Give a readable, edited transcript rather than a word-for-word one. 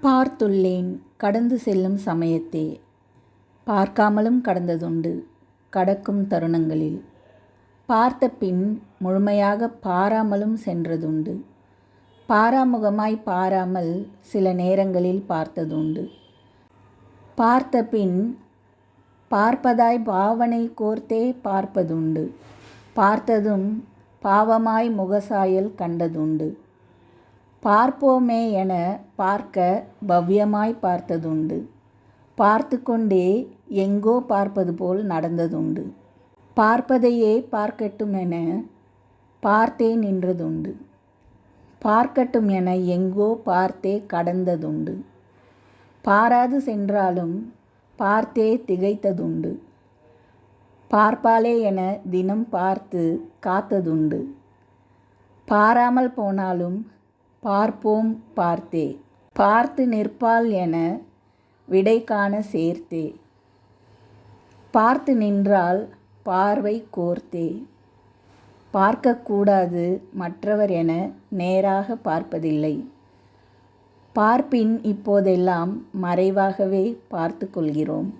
பார்த்துள்ளேன் கடந்து செல்லும் சமயத்தே. பார்க்காமலும் கடந்ததுண்டு கடக்கும் தருணங்களில். பார்த்த பின் முழுமையாகப் பாராமலும் சென்றதுண்டு. பாராமுகமாய் பாராமல் சில நேரங்களில் பார்த்ததுண்டு. பார்த்த பின் பார்ப்பதாய் பாவனை கோர்த்தே பார்ப்பதுண்டு. பார்த்ததும் பாவமாய் முகசாயல் கண்டதுண்டு. பார்ப்போமே என பார்க்க பவ்யமாய் பார்த்ததுண்டு. பார்த்து கொண்டே எங்கோ பார்ப்பது போல் நடந்ததுண்டு. பார்ப்பதையே பார்க்கட்டும் என பார்த்தே நின்றதுண்டு. பார்க்கட்டும் என எங்கோ பார்த்தே கடந்ததுண்டு. பாராது சென்றாலும் பார்த்தே திகைத்ததுண்டு. பார்ப்பாளே என தினம் பார்த்து காத்ததுண்டு. பாராமல் போனாலும் பார்ப்போம் பார்த்தே. பார்த்து நிற்பாள் என விடை காண சேர்த்தே. பார்த்து நின்றால் பார்வை கோர்த்தே. பார்க்கக்கூடாது மற்றவர் என நேராக பார்ப்பதில்லை. பார்ப்பின் இப்போதெல்லாம் மறைவாகவே பார்த்து கொள்கிறோம்.